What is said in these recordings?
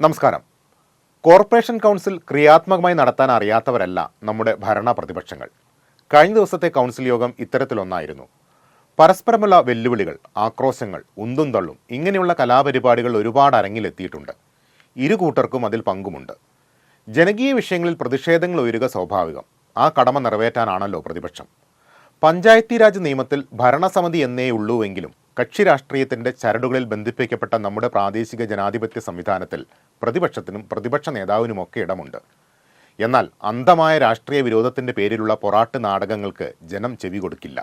നമസ്കാരം. Corporation council ക്രിയാത്മകമായി നടത്താൻ അറിയാത്തവരല്ല നമ്മുടെ ഭരണ പ്രതിപക്ഷങ്ങൾ. കഴിഞ്ഞ ദിവസത്തെ കൗൺസിൽ യോഗം ഇത്തരത്തിലൊന്നായിരുന്നു. പരസ്പരമുള്ള വെല്ലുവിളികൾ, ആക്രോശങ്ങൾ, ഉന്തും തള്ളും ഇങ്ങനെയുള്ള കലാപരിപാടികൾ ഒരുപാട് അരങ്ങിലെത്തിയിട്ടുണ്ട്. ഇരു കൂട്ടർക്കും അതിൽ പങ്കുമുണ്ട്. ജനകീയ വിഷയങ്ങളിൽ പ്രതിഷേധങ്ങൾ ഉയരുക സ്വാഭാവികം. ആ കടമ നിറവേറ്റാനാണല്ലോ പ്രതിപക്ഷം. പഞ്ചായത്തി രാജ് നിയമത്തിൽ ഭരണസമിതി എന്നേ ഉള്ളൂവെങ്കിലും കക്ഷി രാഷ്ട്രീയത്തിൻ്റെ ചരടുകളിൽ ബന്ധിപ്പിക്കപ്പെട്ട നമ്മുടെ പ്രാദേശിക ജനാധിപത്യ സംവിധാനത്തിൽ പ്രതിപക്ഷത്തിനും പ്രതിപക്ഷ നേതാവിനുമൊക്കെ ഇടമുണ്ട്. എന്നാൽ അന്ധമായ രാഷ്ട്രീയ വിരോധത്തിൻ്റെ പേരിലുള്ള പൊറാട്ട് നാടകങ്ങൾക്ക് ജനം ചെവി കൊടുക്കില്ല.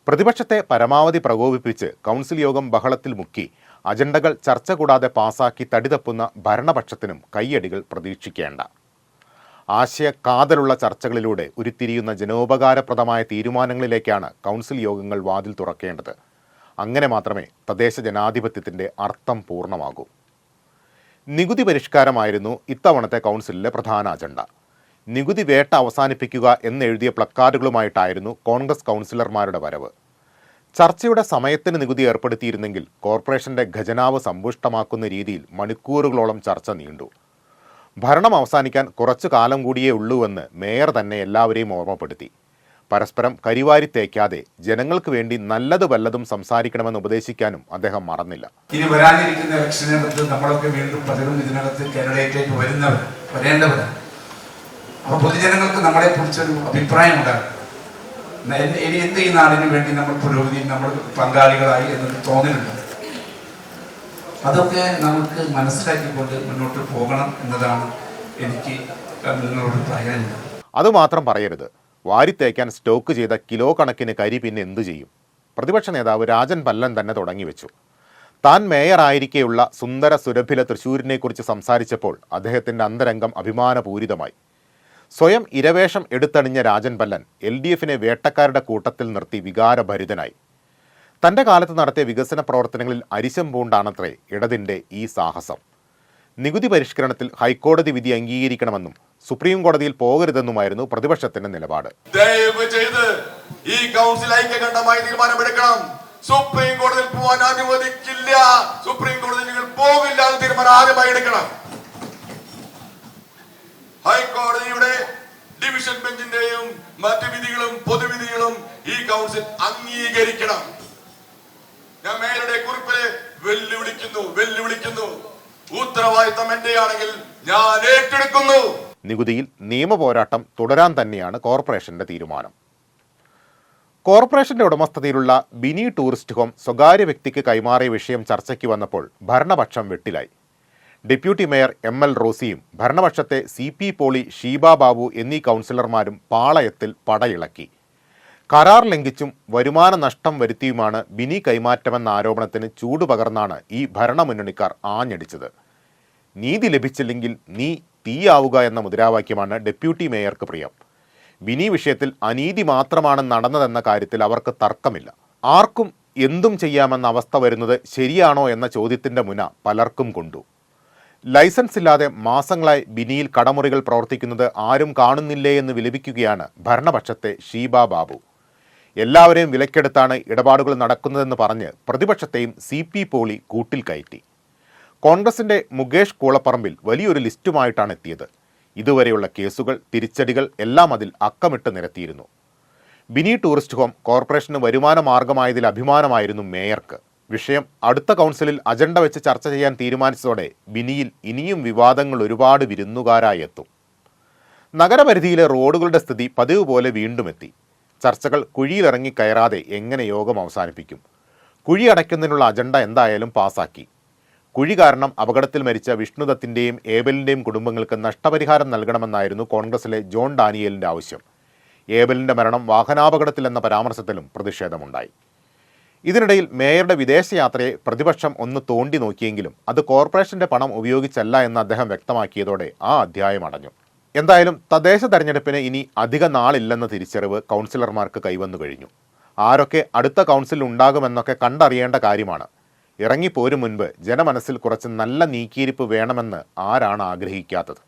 പ്രതിപക്ഷത്തെ പരമാവധി പ്രകോപിപ്പിച്ച് കൗൺസിൽ യോഗം ബഹളത്തിൽ മുക്കി അജണ്ടകൾ ചർച്ച കൂടാതെ പാസാക്കി തടിതപ്പുന്ന ഭരണപക്ഷത്തിനും കയ്യടികൾ പ്രതീക്ഷിക്കേണ്ട. ആശയക്കാതലുള്ള ചർച്ചകളിലൂടെ ഉരുത്തിരിയുന്ന ജനോപകാരപ്രദമായ തീരുമാനങ്ങളിലേക്കാണ് കൗൺസിൽ യോഗങ്ങൾ വാതിൽ തുറക്കേണ്ടത്. അങ്ങനെ മാത്രമേ തദ്ദേശ ജനാധിപത്യത്തിൻ്റെ അർത്ഥം പൂർണ്ണമാകൂ. നികുതി പരിഷ്കാരമായിരുന്നു ഇത്തവണത്തെ കൗൺസിലിലെ പ്രധാന അജണ്ട. നികുതി വേട്ട അവസാനിപ്പിക്കുക എന്നെഴുതിയ പ്ലക്കാർഡുകളുമായിട്ടായിരുന്നു കോൺഗ്രസ് കൗൺസിലർമാരുടെ വരവ്. ചർച്ചയുടെ സമയത്തിന് നികുതി ഏർപ്പെടുത്തിയിരുന്നെങ്കിൽ കോർപ്പറേഷന്റെ ഖജനാവ് സമ്പുഷ്ടമാക്കുന്ന രീതിയിൽ മണിക്കൂറുകളോളം ചർച്ച നീണ്ടു. ഭരണം അവസാനിക്കാൻ കുറച്ചു കാലം കൂടിയേ ഉള്ളൂവെന്ന് മേയർ തന്നെ എല്ലാവരെയും ഓർമ്മപ്പെടുത്തി. പരസ്പരം കരിവാരി തേക്കാതെ ജനങ്ങൾക്ക് വേണ്ടി നല്ലത് വല്ലതും സംസാരിക്കണമെന്ന് ഉപദേശിക്കാനും അദ്ദേഹം മറന്നില്ല. ഇനി വരാനിരിക്കുന്ന ഇലക്ഷനകത്ത് നമ്മളൊക്കെ വീണ്ടും പലരും ഇതിനകത്ത് കാൻഡിഡേറ്റായിട്ട് വരേണ്ടവരാണ്. അപ്പോൾ പൊതുജനങ്ങൾക്ക് നമ്മളെ കുറിച്ചൊരു അഭിപ്രായം ഉണ്ടാകും. ഇനി എന്ത് ഈ നാടിന് വേണ്ടി നമ്മൾ പുരോഗതിയിൽ നമ്മൾ പങ്കാളികളായി എന്നൊരു തോന്നലുണ്ട്. അതൊക്കെ നമുക്ക് മനസ്സിലാക്കിക്കൊണ്ട് മുന്നോട്ട് പോകണം എന്നതാണ് എനിക്ക് നിങ്ങളോട് പറയാനുള്ളത്. അതുമാത്രം പറയരുത്. വാരിത്തേക്കാൻ സ്റ്റോക്ക് ചെയ്ത കിലോ കണക്കിന് കരി പിന്നെ എന്തു ചെയ്യും? പ്രതിപക്ഷ നേതാവ് രാജൻ പല്ലൻ തന്നെ തുടങ്ങിവെച്ചു. താൻ മേയറായിരിക്കെയുള്ള സുന്ദര സുരഭില തൃശ്ശൂരിനെക്കുറിച്ച് സംസാരിച്ചപ്പോൾ അദ്ദേഹത്തിൻ്റെ അന്തരംഗം അഭിമാനപൂരിതമായി. സ്വയം ഇരവേഷം എടുത്തണിഞ്ഞ രാജൻ പല്ലൻ LDFനെ വേട്ടക്കാരുടെ കൂട്ടത്തിൽ നിർത്തി വികാരഭരിതനായി. തൻ്റെ കാലത്ത് നടത്തിയ വികസന പ്രവർത്തനങ്ങളിൽ അരിശം പൂണ്ടാണത്രേ ഇടതിൻ്റെ ഈ സാഹസം. നികുതി പരിഷ്കരണത്തിൽ ഹൈക്കോടതി വിധി അംഗീകരിക്കണമെന്നും സുപ്രീം കോടതിയിൽ പോകരുതെന്നുമായിരുന്നു പ്രതിപക്ഷത്തിന്റെ നിലപാട്. ദയവ് ചെയ്ത് ഈ കൗൺസിൽ ഐക്യകണ്ഠമായി തീരുമാനമെടുക്കണം. സുപ്രീം കോടതിയിൽ പോകാൻ അനുവദിക്കില്ല. സുപ്രീം കോടതി നിങ്ങൾ പോകില്ല എന്ന് തീരുമാനം ആദ്യമായി എടുക്കണം. ഹൈക്കോടതിയുടെ ഡിവിഷൻ ബെഞ്ചിന്റെയും മറ്റു വിധികളും പൊതുവിധികളും ഈ കൗൺസിൽ അംഗീകരിക്കണം. ഞാൻ മേയറുടെ കുറിപ്പില് വെല്ലുവിളിക്കുന്നു. ഉത്തരവാദിത്തം എന്റെയാണെങ്കിൽ ഞാൻ ഏറ്റെടുക്കുന്നു. നികുതിയിൽ നിയമപോരാട്ടം തുടരാൻ തന്നെയാണ് കോർപ്പറേഷന്റെ തീരുമാനം. കോർപ്പറേഷന്റെ ഉടമസ്ഥതയിലുള്ള ബിനി ടൂറിസ്റ്റ് ഹോം സ്വകാര്യ വ്യക്തിക്ക് കൈമാറിയ വിഷയം ചർച്ചയ്ക്ക് വന്നപ്പോൾ ഭരണപക്ഷം വെട്ടിലായി. ഡെപ്യൂട്ടി മേയർ ML റോസിയും ഭരണപക്ഷത്തെ CP പോളി, ഷീബ ബാബു എന്നീ കൗൺസിലർമാരും പാളയത്തിൽ പടയിളക്കി. കരാർ ലംഘിച്ചും വരുമാന നഷ്ടം വരുത്തിയുമാണ് ബിനി കൈമാറ്റമെന്ന ആരോപണത്തിന് ചൂടുപകർന്നാണ് ഈ ഭരണമുന്നണിക്കാർ ആഞ്ഞടിച്ചത്. നീതി ലഭിച്ചില്ലെങ്കിൽ നീ തീയാവുക എന്ന മുദ്രാവാക്യമാണ് ഡെപ്യൂട്ടി മേയർക്ക് പ്രിയം. ബിനി വിഷയത്തിൽ അനീതി മാത്രമാണ് നടന്നതെന്ന കാര്യത്തിൽ അവർക്ക് തർക്കമില്ല. ആർക്കും എന്തും ചെയ്യാമെന്ന അവസ്ഥ വരുന്നത് ശരിയാണോ എന്ന ചോദ്യത്തിൻ്റെ മുന പലർക്കും കൊണ്ടു. ലൈസൻസ് ഇല്ലാതെ മാസങ്ങളായി ബിനിയിൽ കടമുറികൾ പ്രവർത്തിക്കുന്നത് ആരും കാണുന്നില്ലേ എന്ന് വിലപിക്കുകയാണ് ഭരണപക്ഷത്തെ ഷീബ ബാബു. എല്ലാവരെയും വിലക്കെടുത്താണ് ഇടപാടുകൾ നടക്കുന്നതെന്ന് പറഞ്ഞ് പ്രതിപക്ഷത്തെയും CP പോളി കൂട്ടിൽ കയറ്റി. കോൺഗ്രസിന്റെ മുകേഷ് കൂളപ്പറമ്പിൽ വലിയൊരു ലിസ്റ്റുമായിട്ടാണ് എത്തിയത്. ഇതുവരെയുള്ള കേസുകൾ, തിരിച്ചടികൾ എല്ലാം അതിൽ അക്കമിട്ട് നിരത്തിയിരുന്നു. ബിനി ടൂറിസ്റ്റ് ഹോം കോർപ്പറേഷന് വരുമാന മാർഗമായതിൽ അഭിമാനമായിരുന്നു മേയർക്ക്. വിഷയം അടുത്ത കൗൺസിലിൽ അജണ്ട വെച്ച് ചർച്ച ചെയ്യാൻ തീരുമാനിച്ചതോടെ ബിനിയിൽ ഇനിയും വിവാദങ്ങൾ ഒരുപാട് വിരുന്നുകാരായി എത്തും. നഗരപരിധിയിലെ റോഡുകളുടെ സ്ഥിതി പതിവ് പോലെ വീണ്ടും എത്തി. ചർച്ചകൾ കുഴിയിലിറങ്ങി കയറാതെ എങ്ങനെ യോഗം അവസാനിപ്പിക്കും? കുഴി അടയ്ക്കുന്നതിനുള്ള അജണ്ട എന്തായാലും പാസാക്കി. കുഴി കാരണം അപകടത്തിൽ മരിച്ച വിഷ്ണുദത്തിൻ്റെയും ഏബലിൻ്റെയും കുടുംബങ്ങൾക്ക് നഷ്ടപരിഹാരം നൽകണമെന്നായിരുന്നു കോൺഗ്രസിലെ ജോൺ ഡാനിയലിൻ്റെ ആവശ്യം. ഏബലിൻ്റെ മരണം വാഹനാപകടത്തിൽ എന്ന പരാമർശത്തിലും പ്രതിഷേധമുണ്ടായി. ഇതിനിടയിൽ മേയറുടെ വിദേശയാത്രയെ പ്രതിപക്ഷം ഒന്ന് തോണ്ടി നോക്കിയെങ്കിലും അത് കോർപ്പറേഷന്റെ പണം ഉപയോഗിച്ചല്ല എന്ന് അദ്ദേഹം വ്യക്തമാക്കിയതോടെ ആ അധ്യായം അടഞ്ഞു. എന്തായാലും തദ്ദേശ തെരഞ്ഞെടുപ്പിന് ഇനി അധിക നാളില്ലെന്ന തിരിച്ചറിവ് കൗൺസിലർമാർക്ക് കൈവന്നു കഴിഞ്ഞു. ആരൊക്കെ അടുത്ത കൗൺസിലിൽ ഉണ്ടാകുമെന്നൊക്കെ കണ്ടറിയേണ്ട കാര്യമാണ്. ഇറങ്ങിപ്പോരും മുൻപ് ജനമനസ്സിൽ കുറച്ച് നല്ല നീക്കിയിരിപ്പ് വേണമെന്ന് ആരാണ് ആഗ്രഹിക്കാത്തത്?